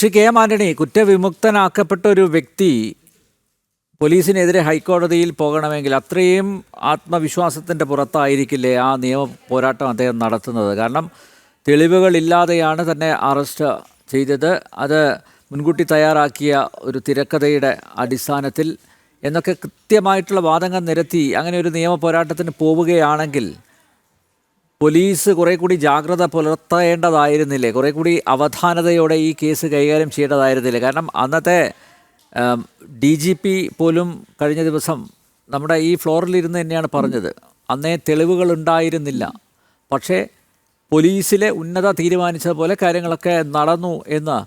Shri K M Antony, കുറ്റവിമുക്തനാക്കപ്പെട്ട ഒരു വ്യക്തി പോലീസിനെതിരെ ഹൈക്കോടതിയിൽ പോകണമെങ്കിൽ അത്രയും ആത്മവിശ്വാസത്തിൻ്റെ പുറത്തായിരിക്കില്ലേ ആ നിയമ പോരാട്ടം അദ്ദേഹം നടത്തുന്നത്? കാരണം തെളിവുകളില്ലാതെയാണ് തന്നെ അറസ്റ്റ് ചെയ്തത്, അത് മുൻകൂട്ടി തയ്യാറാക്കിയ ഒരു തിരക്കഥയുടെ അടിസ്ഥാനത്തിൽ എന്നൊക്കെ കൃത്യമായിട്ടുള്ള വാദങ്ങൾ നിരത്തി അങ്ങനെ ഒരു നിയമ പോരാട്ടത്തിന് പോവുകയാണെങ്കിൽ പോലീസ് കുറേ കൂടി ജാഗ്രത പുലർത്തേണ്ടതായിരുന്നില്ലേ? കുറേ കൂടി അവധാനതയോടെ ഈ കേസ് കൈകാര്യം ചെയ്യേണ്ടതായിരുന്നില്ലേ? കാരണം അന്നത്തെ DGP പോലും കഴിഞ്ഞ ദിവസം നമ്മുടെ ഈ ഫ്ലോറിലിരുന്ന് തന്നെയാണ് പറഞ്ഞത്, അന്നേ തെളിവുകൾ ഉണ്ടായിരുന്നില്ല, പക്ഷേ പോലീസിലെ ഉന്നത തീരുമാനിച്ചതുപോലെ കാര്യങ്ങളൊക്കെ നടന്നു എന്ന്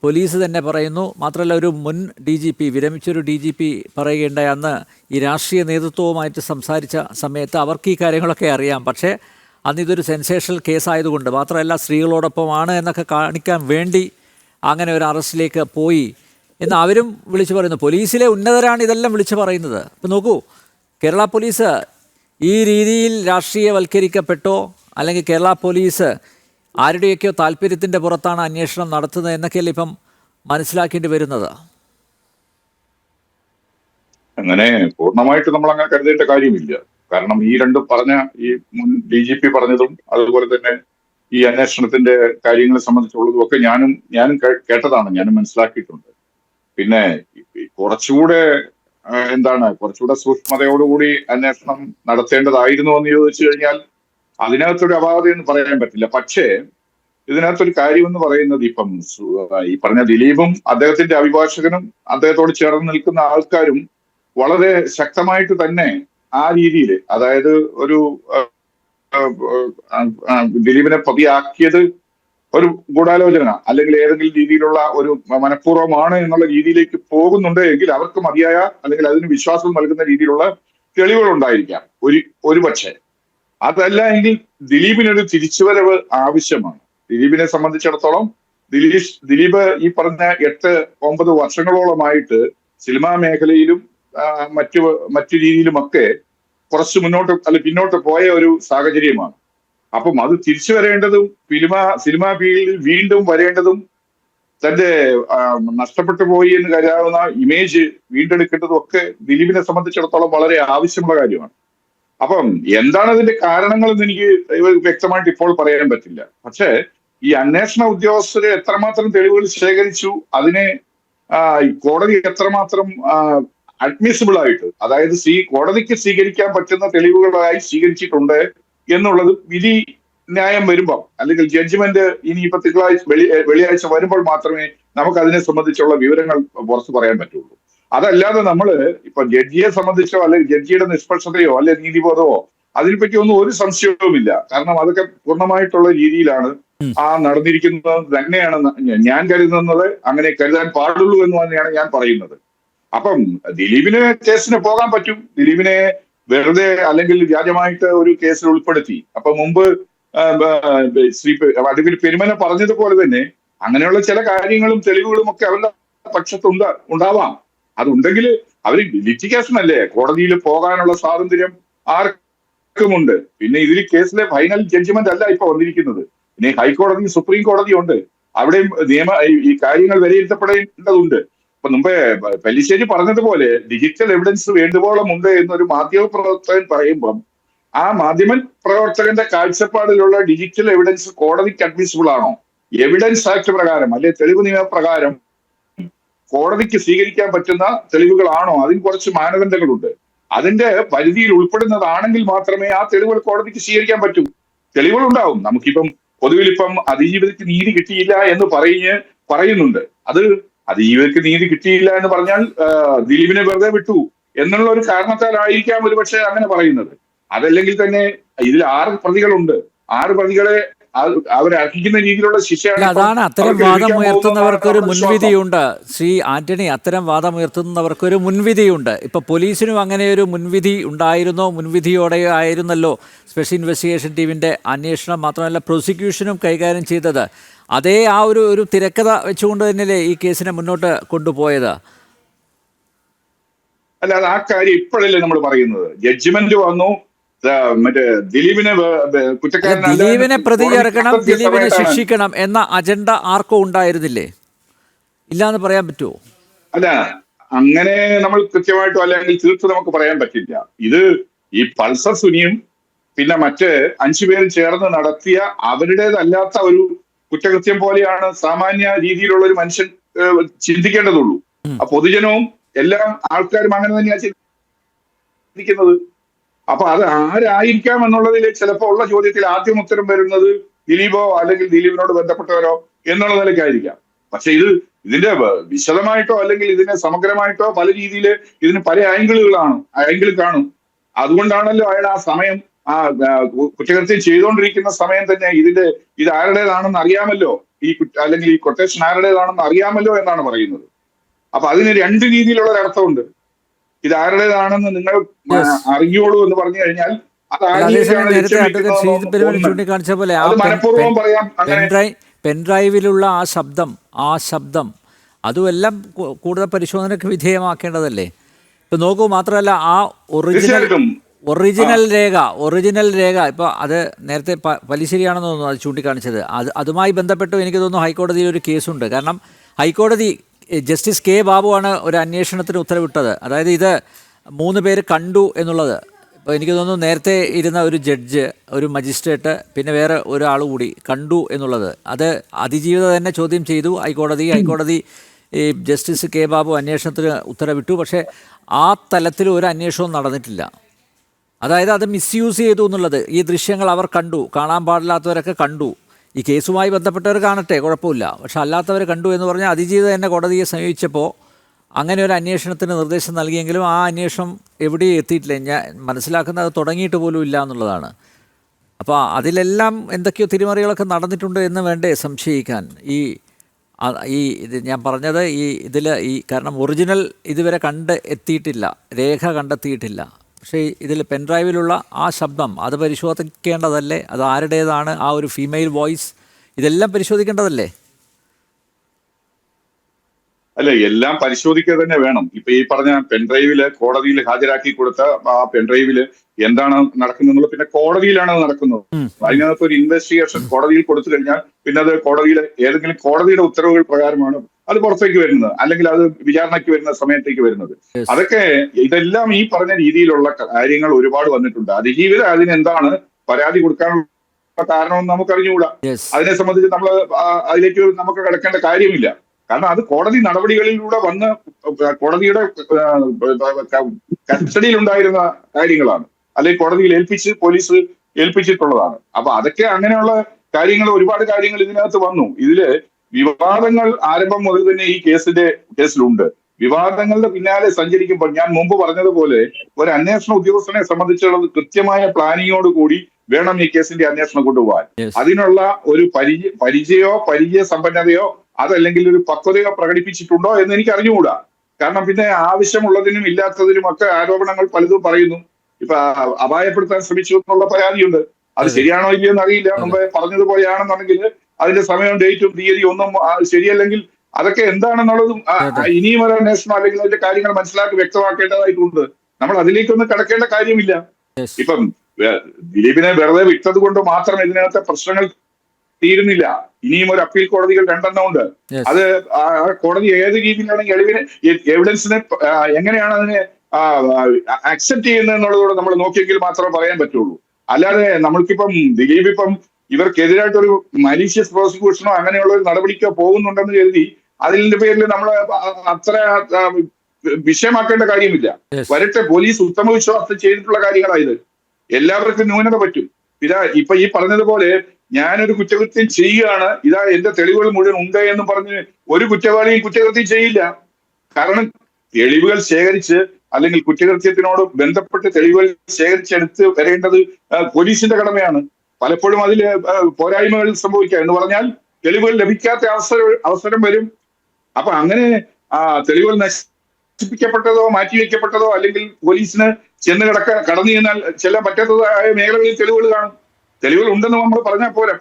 പോലീസ് തന്നെ പറയുന്നു. മാത്രമല്ല, ഒരു മുൻ DGP, വിരമിച്ചൊരു DGP പറയുകയുണ്ടായി, അന്ന് ഈ രാഷ്ട്രീയ നേതൃത്വവുമായിട്ട് സംസാരിച്ച സമയത്ത് അവർക്ക് ഈ കാര്യങ്ങളൊക്കെ അറിയാം, പക്ഷേ അന്ന് ഇതൊരു സെൻസേഷണൽ കേസായതുകൊണ്ട്, മാത്രമല്ല സ്ത്രീകളോടൊപ്പമാണ് എന്നൊക്കെ കാണിക്കാൻ വേണ്ടി അങ്ങനെ ഒരു അറസ്റ്റിലേക്ക് പോയി എന്ന് അവരും വിളിച്ചു പറയുന്നു. പോലീസിലെ ഉന്നതരാണ് ഇതെല്ലാം വിളിച്ചു പറയുന്നത്. ഇപ്പം നോക്കൂ, കേരള പോലീസ് ഈ രീതിയിൽ രാഷ്ട്രീയവൽക്കരിക്കപ്പെട്ടോ അല്ലെങ്കിൽ കേരള പോലീസ് ആരുടെയൊക്കെയോ താല്പര്യത്തിൻ്റെ പുറത്താണ് അന്വേഷണം നടത്തുന്നത് എന്നൊക്കെയല്ലേ ഇപ്പം മനസ്സിലാക്കേണ്ടി വരുന്നത്? അങ്ങനെ പൂർണ്ണമായിട്ട് നമ്മൾ അങ്ങനെ കരുതേണ്ട കാര്യമില്ല. കാരണം ഈ രണ്ടും പറഞ്ഞ, ഈ മുൻ DGP പറഞ്ഞതും അതുപോലെ തന്നെ ഈ അന്വേഷണത്തിന്റെ കാര്യങ്ങളെ സംബന്ധിച്ചുള്ളതും ഒക്കെ ഞാനും കേട്ടതാണ്, ഞാനും മനസ്സിലാക്കിയിട്ടുണ്ട്. പിന്നെ കുറച്ചുകൂടെ കുറച്ചുകൂടെ സൂക്ഷ്മതയോടുകൂടി അന്വേഷണം നടത്തേണ്ടതായിരുന്നു എന്ന് ചോദിച്ചു കഴിഞ്ഞാൽ അതിനകത്തൊരു അപാകത എന്ന് പറയാൻ പറ്റില്ല. പക്ഷേ ഇതിനകത്തൊരു കാര്യം എന്ന് പറയുന്നത്, ഇപ്പം ഈ പറഞ്ഞ ദിലീപും അദ്ദേഹത്തിന്റെ അഭിഭാഷകനും അദ്ദേഹത്തോട് ചേർന്ന് നിൽക്കുന്ന ആൾക്കാരും വളരെ ശക്തമായിട്ട് തന്നെ ആ രീതിയിൽ, അതായത് ഒരു ദിലീപിനെ പ്രതിയാക്കിയത് ഒരു ഗൂഢാലോചന അല്ലെങ്കിൽ ഏതെങ്കിലും രീതിയിലുള്ള ഒരു മനഃപൂർവ്വമാണ് എന്നുള്ള രീതിയിലേക്ക് പോകുന്നുണ്ട് എങ്കിൽ അവർക്ക് മതിയായ അല്ലെങ്കിൽ അതിന് വിശ്വാസം നൽകുന്ന രീതിയിലുള്ള തെളിവുകൾ ഉണ്ടായിരിക്കാം ഒരു പക്ഷേ. അതല്ല എങ്കിൽ ദിലീപിനൊരു തിരിച്ചുവരവ് ആവശ്യമാണ്. ദിലീപിനെ സംബന്ധിച്ചിടത്തോളം ദിലീപ് ഈ പറഞ്ഞ 8-9 വർഷങ്ങളോളമായിട്ട് സിനിമാ മേഖലയിലും മറ്റു രീതിയിലുമൊക്കെ കുറച്ച് പിന്നോട്ട് പോയ ഒരു സാഹചര്യമാണ്. അപ്പം അത് തിരിച്ചു വരേണ്ടതും സിനിമാ ഫീൽഡിൽ വീണ്ടും വരേണ്ടതും തന്റെ നഷ്ടപ്പെട്ടു പോയി എന്ന് കരുതാവുന്ന ഇമേജ് വീണ്ടെടുക്കേണ്ടതും ഒക്കെ ദിലീപിനെ സംബന്ധിച്ചിടത്തോളം വളരെ ആവശ്യമുള്ള കാര്യമാണ്. അപ്പം എന്താണ് അതിന്റെ കാരണങ്ങളെന്ന് എനിക്ക് വ്യക്തമായിട്ട് ഇപ്പോൾ പറയാൻ പറ്റില്ല. പക്ഷേ ഈ അന്വേഷണ ഉദ്യോഗസ്ഥര് എത്രമാത്രം തെളിവുകൾ ശേഖരിച്ചു, അതിനെ കോടതി എത്രമാത്രം അഡ്മിസിബിൾ ആയിട്ട്, അതായത് കോടതിക്ക് സ്വീകരിക്കാൻ പറ്റുന്ന തെളിവുകളായി സ്വീകരിച്ചിട്ടുണ്ട് എന്നുള്ളത് വിധി ന്യായം വരുമ്പോൾ അല്ലെങ്കിൽ ജഡ്ജ്മെന്റ് ഇനിയിപ്പോ വെള്ളിയാഴ്ച വരുമ്പോൾ മാത്രമേ നമുക്ക് അതിനെ സംബന്ധിച്ചുള്ള വിവരങ്ങൾ പുറത്തു പറയാൻ പറ്റുള്ളൂ. അതല്ലാതെ നമ്മള് ഇപ്പൊ ജഡ്ജിയെ സംബന്ധിച്ചോ അല്ലെങ്കിൽ ജഡ്ജിയുടെ നിഷ്പക്ഷതയോ അല്ലെ നീതിബോധമോ അതിനെപ്പറ്റി ഒന്നും ഒരു സംശയവുമില്ല. കാരണം അതൊക്കെ പൂർണ്ണമായിട്ടുള്ള രീതിയിലാണ് നടന്നിരിക്കുന്നത് തന്നെയാണ് ഞാൻ കരുതുന്നത്. അങ്ങനെ കരുതാൻ പാടുള്ളൂ എന്ന് തന്നെയാണ് ഞാൻ പറയുന്നത്. അപ്പം ദിലീപിന് കേസിന് പോകാൻ പറ്റും. ദിലീപിനെ വെറുതെ അല്ലെങ്കിൽ വ്യാജമായിട്ട് ഒരു കേസിൽ ഉൾപ്പെടുത്തി. അപ്പൊ മുമ്പ് അഡ്വക്കേറ്റ് പെരുമന പറഞ്ഞതുപോലെ തന്നെ അങ്ങനെയുള്ള ചില കാര്യങ്ങളും തെളിവുകളും ഒക്കെ അവരുടെ പക്ഷത്ത് ഉണ്ടാവാം. അതുണ്ടെങ്കിൽ അവർ ലിറ്റിഗേഷനല്ലേ, കോടതിയിൽ പോകാനുള്ള സ്വാതന്ത്ര്യം ആർക്കുമുണ്ട്. പിന്നെ ഇതിൽ കേസിലെ ഫൈനൽ ജഡ്ജ്മെന്റ് അല്ല ഇപ്പൊ വന്നിരിക്കുന്നത്. പിന്നെ ഹൈക്കോടതിയും സുപ്രീം കോടതിയും ഉണ്ട്. അവിടെയും ഈ കാര്യങ്ങൾ വിലയിരുത്തപ്പെടേണ്ടതുണ്ട്. ഇപ്പൊ മുമ്പേ പല്ലിശ്ശേരി പറഞ്ഞതുപോലെ ഡിജിറ്റൽ എവിഡൻസ് വേണ്ടുവോളം ഉണ്ട് എന്നൊരു മാധ്യമ പ്രവർത്തകൻ പറയുമ്പം ആ മാധ്യമ പ്രവർത്തകന്റെ കാഴ്ചപ്പാടിലുള്ള ഡിജിറ്റൽ എവിഡൻസ് കോടതിക്ക് അഡ്മിസിബിൾ ആണോ? എവിഡൻസ് ആക്ട് പ്രകാരം അല്ലെ തെളിവ് നിയമപ്രകാരം കോടതിക്ക് സ്വീകരിക്കാൻ പറ്റുന്ന തെളിവുകളാണോ? അതിന് കുറച്ച് മാനദണ്ഡങ്ങളുണ്ട്. അതിന്റെ പരിധിയിൽ ഉൾപ്പെടുന്നതാണെങ്കിൽ മാത്രമേ ആ തെളിവുകൾ കോടതിക്ക് സ്വീകരിക്കാൻ പറ്റൂ. തെളിവുകൾ ഉണ്ടാവും. നമുക്കിപ്പം പൊതുവിൽ ഇപ്പം അതിജീവിതയ്ക്ക് നീതി കിട്ടിയില്ല എന്ന് പറയുന്നുണ്ട്. അത് അതിജീവിതയ്ക്ക് നീതി കിട്ടിയില്ല എന്ന് പറഞ്ഞാൽ ദിലീപിനെ വെറുതെ വിട്ടു എന്നുള്ള ഒരു കാരണത്താലായിരിക്കാം ഒരുപക്ഷെ അങ്ങനെ പറയുന്നത്. അതല്ലെങ്കിൽ തന്നെ ഇതിൽ 6 പ്രതികളുണ്ട്. 6 പ്രതികളെ അവരെ അർഹിക്കുന്ന രീതിയിലുള്ള ശിക്ഷയാണ്. അതാണ് അത്തരം വാദമുയർത്തുന്നവർക്കൊരു മുൻവിധിയുണ്ട് ശ്രീ ആന്റണി. അത്തരം വാദമുയർത്തുന്നവർക്കൊരു മുൻവിധിയുണ്ട്. ഇപ്പൊ പോലീസിനും അങ്ങനെ ഒരു മുൻവിധി ഉണ്ടായിരുന്നോ? മുൻവിധിയോടെ ആയിരുന്നല്ലോ സ്പെഷ്യൽ ഇൻവെസ്റ്റിഗേഷൻ ടീമിന്റെ അന്വേഷണം. മാത്രമല്ല പ്രോസിക്യൂഷനും കൈകാര്യം ചെയ്തത് അതേ ആ ഒരു തിരക്കഥ വെച്ചുകൊണ്ട് തന്നെയല്ലേ ഈ കേസിനെ മുന്നോട്ട് കൊണ്ടുപോയത്? അല്ലാതെ ആ കാര്യം ഇപ്പോഴല്ലേ നമ്മൾ പറയുന്നത്. ജഡ്ജ്മെന്റ് വന്നു, മറ്റേ ദിലീപിനെ പ്രതി ചേർക്കണം, ദിലീപിനെ ശിക്ഷിക്കണം എന്ന അജണ്ട ആർക്കും ഉണ്ടായിരുന്നില്ലേ? ഇല്ലാന്ന് പറയാൻ പറ്റുമോ? അല്ല, അങ്ങനെ നമ്മൾ കൃത്യമായിട്ടോ അല്ലെങ്കിൽ തീർത്ത് നമുക്ക് പറയാൻ പറ്റില്ല. ഇത് ഈ പൾസർ സുനിയും പിന്നെ മറ്റ് 5 പേരും ചേർന്ന് നടത്തിയ അവരുടേതല്ലാത്ത ഒരു കുറ്റകൃത്യം പോലെയാണ് സാമാന്യ രീതിയിലുള്ള ഒരു മനുഷ്യൻ ചിന്തിക്കേണ്ടതുള്ളൂ. ആ പൊതുജനവും എല്ലാം ആൾക്കാരും അങ്ങനെ തന്നെയാണ് ചിന്തിക്കുന്നത്. അപ്പൊ അത് ആരായിരിക്കാം എന്നുള്ളതിൽ ചിലപ്പോൾ ഉള്ള ചോദ്യത്തിൽ ആദ്യം ഉത്തരം വരുന്നത് ദിലീപോ അല്ലെങ്കിൽ ദിലീപിനോട് ബന്ധപ്പെട്ടവരോ എന്നുള്ള നിലയ്ക്കായിരിക്കാം. പക്ഷെ ഇതിന്റെ വിശദമായിട്ടോ അല്ലെങ്കിൽ ഇതിനെ സമഗ്രമായിട്ടോ പല രീതിയിൽ ഇതിന് പല ആംഗിൾ കാണും. അതുകൊണ്ടാണല്ലോ അയാൾ ആ സമയം കുറ്റകൃത്യം ചെയ്തുകൊണ്ടിരിക്കുന്ന സമയം തന്നെ ഇത് ആരുടേതാണെന്ന് അറിയാമല്ലോ, അല്ലെങ്കിൽ ഈ കൊട്ടേഷൻ ആരുടേതാണെന്ന് അറിയാമല്ലോ എന്നാണ് പറയുന്നത്. അപ്പൊ അതിന് 2 രീതിയിലുള്ള ഒരർത്ഥമുണ്ട്. ഇത് ആരുടേതാണെന്ന് നിങ്ങൾ അറിയോളൂ എന്ന് പറഞ്ഞു കഴിഞ്ഞാൽ അത് ചൂണ്ടിക്കാണിച്ച പോലെ മനഃപൂർവ്വം പറയാം. അങ്ങനെ പെൻഡ്രൈവിലുള്ള ആ ശബ്ദം അതുമെല്ലാം കൂടുതൽ പരിശോധനയ്ക്ക് വിധേയമാക്കേണ്ടതല്ലേ? ഇപ്പൊ നോക്കൂ, മാത്രമല്ല ആ ഒറിജിനൽ രേഖ ഇപ്പൊ അത് നേരത്തെ പലിശ്ശേരിയാണെന്ന് തോന്നുന്നു അത് ചൂണ്ടിക്കാണിച്ചത്. അതുമായി ബന്ധപ്പെട്ട് എനിക്ക് തോന്നുന്നു ഹൈക്കോടതിയിൽ ഒരു കേസുണ്ട്. കാരണം ഹൈക്കോടതി ജസ്റ്റിസ് കെ ബാബുവാണ് ഒരു അന്വേഷണത്തിന് ഉത്തരവിട്ടത്. അതായത് ഇത് 3 പേര് കണ്ടു എന്നുള്ളത്. ഇപ്പോൾ എനിക്ക് തോന്നുന്നു നേരത്തെ ഇരുന്ന ഒരു ജഡ്ജ്, ഒരു മജിസ്ട്രേറ്റ്, പിന്നെ വേറെ ഒരാൾ കൂടി കണ്ടു എന്നുള്ളത്. അത് അതിജീവിത തന്നെ ചോദ്യം ചെയ്തു ഹൈക്കോടതി ഈ ജസ്റ്റിസ് കെ ബാബു അന്വേഷണത്തിന് ഉത്തരവിട്ടു. പക്ഷേ ആ തലത്തിൽ ഒരു അന്വേഷണവും നടന്നിട്ടില്ല. അതായത് അത് മിസ്യൂസ് ചെയ്തു എന്നുള്ളത്. ഈ ദൃശ്യങ്ങൾ അവർ കണ്ടു, കാണാൻ പാടില്ലാത്തവരൊക്കെ കണ്ടു. ഈ കേസുമായി ബന്ധപ്പെട്ടവർ കാണട്ടെ, കുഴപ്പമില്ല. പക്ഷെ അല്ലാത്തവർ കണ്ടു എന്ന് പറഞ്ഞാൽ അതിജീവിത തന്നെ കോടതിയെ സമീപിച്ചപ്പോൾ അങ്ങനെ ഒരു അന്വേഷണത്തിന് നിർദ്ദേശം നൽകിയെങ്കിലും ആ അന്വേഷണം എവിടെയും എത്തിയിട്ടില്ല. ഞാൻ മനസ്സിലാക്കുന്നത് തുടങ്ങിയിട്ട് പോലും ഇല്ല എന്നുള്ളതാണ്. അപ്പോൾ അതിലെല്ലാം എന്തൊക്കെയോ തിരിമറികളൊക്കെ നടന്നിട്ടുണ്ട് എന്ന് വേണ്ടേ സംശയിക്കാൻ. ഇത് ഞാൻ പറഞ്ഞത് കാരണം ഒറിജിനൽ ഇതുവരെ എത്തിയിട്ടില്ല, രേഖ കണ്ടെത്തിയിട്ടില്ല. പക്ഷേ ഇതിൽ പെൻഡ്രൈവിലുള്ള ആ ശബ്ദം അത് പരിശോധിക്കേണ്ടതല്ലേ? അത് ആരുടേതാണ്? ആ ഒരു ഫീമെയിൽ വോയിസ്, ഇതെല്ലാം പരിശോധിക്കേണ്ടതല്ലേ? അല്ല, എല്ലാം പരിശോധിക്കുക തന്നെ വേണം. ഇപ്പൊ ഈ പറഞ്ഞ പെൻഡ്രൈവില് കോടതിയിൽ ഹാജരാക്കി കൊടുത്ത ആ പെൻഡ്രൈവില് എന്താണ് നടക്കുന്നത്, പിന്നെ കോടതിയിലാണ് നടക്കുന്നത്. അതിനകത്ത് ഒരു ഇൻവെസ്റ്റിഗേഷൻ കോടതിയിൽ കൊടുത്തു കഴിഞ്ഞാൽ പിന്നെ അത് ഏതെങ്കിലും കോടതിയുടെ ഉത്തരവുകൾ പ്രകാരമാണ് അത് പുറത്തേക്ക് വരുന്നത്, അല്ലെങ്കിൽ അത് വിചാരണയ്ക്ക് വരുന്ന സമയത്തേക്ക് വരുന്നത്. അതൊക്കെ ഇതെല്ലാം ഈ പറഞ്ഞ രീതിയിലുള്ള കാര്യങ്ങൾ ഒരുപാട് വന്നിട്ടുണ്ട്. അതിജീവിത അതിനെന്താണ് പരാതി കൊടുക്കാനുള്ള കാരണമെന്ന് നമുക്കറിഞ്ഞുകൂടാ. അതിനെ സംബന്ധിച്ച് നമ്മൾ അതിലേക്ക് നമുക്ക് കിടക്കേണ്ട കാര്യമില്ല. കാരണം അത് കോടതി നടപടികളിലൂടെ വന്ന് കോടതിയുടെ കസ്റ്റഡിയിലുണ്ടായിരുന്ന കാര്യങ്ങളാണ്, അല്ലെങ്കിൽ കോടതിയിൽ പോലീസ് ഏൽപ്പിച്ചിട്ടുള്ളതാണ്. അപ്പൊ അതൊക്കെ അങ്ങനെയുള്ള കാര്യങ്ങൾ, ഒരുപാട് കാര്യങ്ങൾ ഇതിനകത്ത് വന്നു. ഇതില് വിവാദങ്ങൾ ആരംഭം മുതൽ തന്നെ ഈ കേസിലുണ്ട്. വിവാദങ്ങളുടെ പിന്നാലെ സഞ്ചരിക്കുമ്പോൾ ഞാൻ മുമ്പ് പറഞ്ഞതുപോലെ ഒരു അന്വേഷണ ഉദ്യോഗസ്ഥനെ സംബന്ധിച്ചുള്ളത് കൃത്യമായ പ്ലാനിങ്ങോട് കൂടി വേണം ഈ കേസിന്റെ അന്വേഷണം കൊണ്ടുപോകാൻ. അതിനുള്ള ഒരു പരിചയ സമ്പന്നതയോ അതല്ലെങ്കിൽ ഒരു പക്വതയോ പ്രകടിപ്പിച്ചിട്ടുണ്ടോ എന്ന് എനിക്ക് അറിഞ്ഞുകൂടാ. കാരണം പിന്നെ ആവശ്യമുള്ളതിനും ഇല്ലാത്തതിനും ഒക്കെ ആരോപണങ്ങൾ പലതും പറയുന്നു. ഇപ്പൊ അപായപ്പെടുത്താൻ ശ്രമിച്ചു എന്നുള്ള പരാതിയുണ്ട്. അത് ശരിയാണോ ഇല്ലയോ എന്ന് അറിയില്ല. മുമ്പ് പറഞ്ഞതുപോലെയാണെന്നുണ്ടെങ്കിൽ അതിന്റെ സമയവും ഡേറ്റും തീയതിയും ഒന്നും ശരിയല്ലെങ്കിൽ അതൊക്കെ എന്താണെന്നുള്ളതും ഇനിയും ഒരു അന്വേഷണം അല്ലെങ്കിൽ അതിന്റെ കാര്യങ്ങൾ മനസ്സിലാക്കി വ്യക്തമാക്കേണ്ടതായിട്ടുണ്ട്. നമ്മൾ അതിലേക്കൊന്നും കടക്കേണ്ട കാര്യമില്ല. ഇപ്പം ദിലീപിനെ വെറുതെ വിട്ടത് കൊണ്ട് മാത്രം ഇതിനകത്തെ പ്രശ്നങ്ങൾ തീരുന്നില്ല. ഇനിയും ഒരു അപ്പീൽ കോടതികൾ 2 ഉണ്ട്. അത് കോടതി ഏത് രീതിയിലാണെങ്കിൽ എവിഡൻസിനെ എങ്ങനെയാണ് അതിനെ അക്സെപ്റ്റ് ചെയ്യുന്നത് എന്നുള്ളതോടെ നമ്മൾ നോക്കിയെങ്കിൽ മാത്രമേ പറയാൻ പറ്റുള്ളൂ. അല്ലാതെ നമ്മൾക്കിപ്പം ദിലീപ് ഇവർക്കെതിരായിട്ടൊരു മലീഷ്യസ് പ്രോസിക്യൂഷനോ അങ്ങനെയുള്ള ഒരു നടപടിക്കോ പോകുന്നുണ്ടെന്ന് കരുതി അതിന്റെ പേരിൽ നമ്മൾ അത്ര വിഷയമാക്കേണ്ട കാര്യമില്ല. വരട്ടെ, പോലീസ് ഉത്തമ വിശ്വാസത്തിൽ ചെയ്തിട്ടുള്ള കാര്യങ്ങളായത്. എല്ലാവർക്കും ന്യൂനത പറ്റും. ഇപ്പൊ ഈ പറഞ്ഞതുപോലെ ഞാനൊരു കുറ്റകൃത്യം ചെയ്യുകയാണ്, എന്റെ തെളിവുകൾ മുഴുവൻ ഉണ്ട് എന്ന് പറഞ്ഞ് ഒരു കുറ്റവാളിയും കുറ്റകൃത്യം ചെയ്യില്ല. കാരണം തെളിവുകൾ ശേഖരിച്ച് അല്ലെങ്കിൽ കുറ്റകൃത്യത്തിനോട് ബന്ധപ്പെട്ട് തെളിവുകൾ ശേഖരിച്ചെടുത്ത് വരേണ്ടത് പോലീസിന്റെ കടമയാണ്. പലപ്പോഴും അതിൽ പോരായ്മകൾ സംഭവിക്കാം. എന്ന് പറഞ്ഞാൽ തെളിവുകൾ ലഭിക്കാത്ത അവസരം വരും. അപ്പൊ അങ്ങനെ തെളിവുകൾ നശിപ്പിക്കപ്പെട്ടതോ മാറ്റിവെക്കപ്പെട്ടതോ അല്ലെങ്കിൽ പോലീസിന് കടന്നു ചെന്നാൽ ചില പറ്റാത്തതായ മേഖലകളിൽ തെളിവുകൾ കാണും. തെളിവുകൾ ഉണ്ടെന്ന് നമ്മൾ പറഞ്ഞാൽ പോരാ.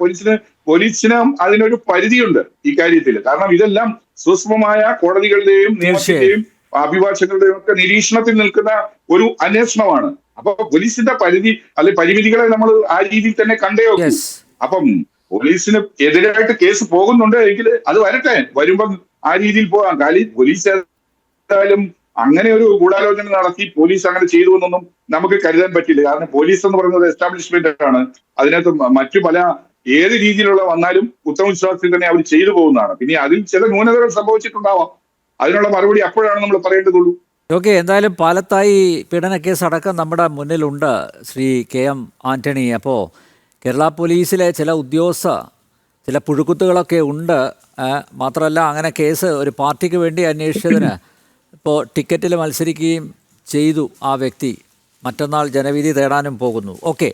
പോലീസിന് അതിനൊരു പരിധിയുണ്ട് ഈ കാര്യത്തിൽ. കാരണം ഇതെല്ലാം സൂക്ഷ്മമായ കോടതികളുടെയും നിയമത്തിന്റെയും അഭിഭാഷകരുടെയും ഒക്കെ നിരീക്ഷണത്തിൽ നിൽക്കുന്ന ഒരു അന്വേഷണമാണ്. അപ്പൊ പോലീസിന്റെ പരിമിതികളെ നമ്മൾ ആ രീതിയിൽ തന്നെ കണ്ടേ നോക്കൂ. അപ്പം പോലീസിന് എതിരായിട്ട് കേസ് പോകുന്നുണ്ട് എങ്കിൽ അത് വരട്ടെ. വരുമ്പം ആ രീതിയിൽ പോകാം. കാര്യം പോലീസ് ഏതായാലും അങ്ങനെ ഒരു ഗൂഢാലോചന നടത്തി പോലീസ് അങ്ങനെ ചെയ്തു എന്നൊന്നും നമുക്ക് കരുതാൻ പറ്റില്ല. കാരണം പോലീസ് എന്ന് പറയുന്നത് എസ്റ്റാബ്ലിഷ്മെന്റ് ആണ്. അതിനകത്ത് മറ്റു പല ഏത് രീതിയിലുള്ള വന്നാലും ഉത്തമവിശ്വാസത്തിൽ തന്നെ അവർ ചെയ്തു പോകുന്നതാണ്. പിന്നെ അതിൽ ചില ന്യൂനതകൾ സംഭവിച്ചിട്ടുണ്ടാവാം. അതിനുള്ള മറുപടി അപ്പോഴാണ് നമ്മൾ പറയേണ്ടതുള്ളൂ. ഓക്കെ, എന്തായാലും പാലത്തായി പീഡനക്കേസ് അടക്കം നമ്മുടെ മുന്നിലുണ്ട് ശ്രീ കെ എം ആന്റണി. അപ്പോൾ കേരള പോലീസിലെ ചില ഉദ്യോഗസ്ഥ ചില പുഴുക്കുത്തുകളൊക്കെ ഉണ്ട്. മാത്രമല്ല അങ്ങനെ കേസ് ഒരു പാർട്ടിക്ക് വേണ്ടി അന്വേഷിച്ചതിന് ഇപ്പോൾ ടിക്കറ്റിൽ മത്സരിക്കുകയും ചെയ്തു ആ വ്യക്തി. മറ്റന്നാൾ ജനവിധി തേടാനും പോകുന്നു. ഓക്കെ.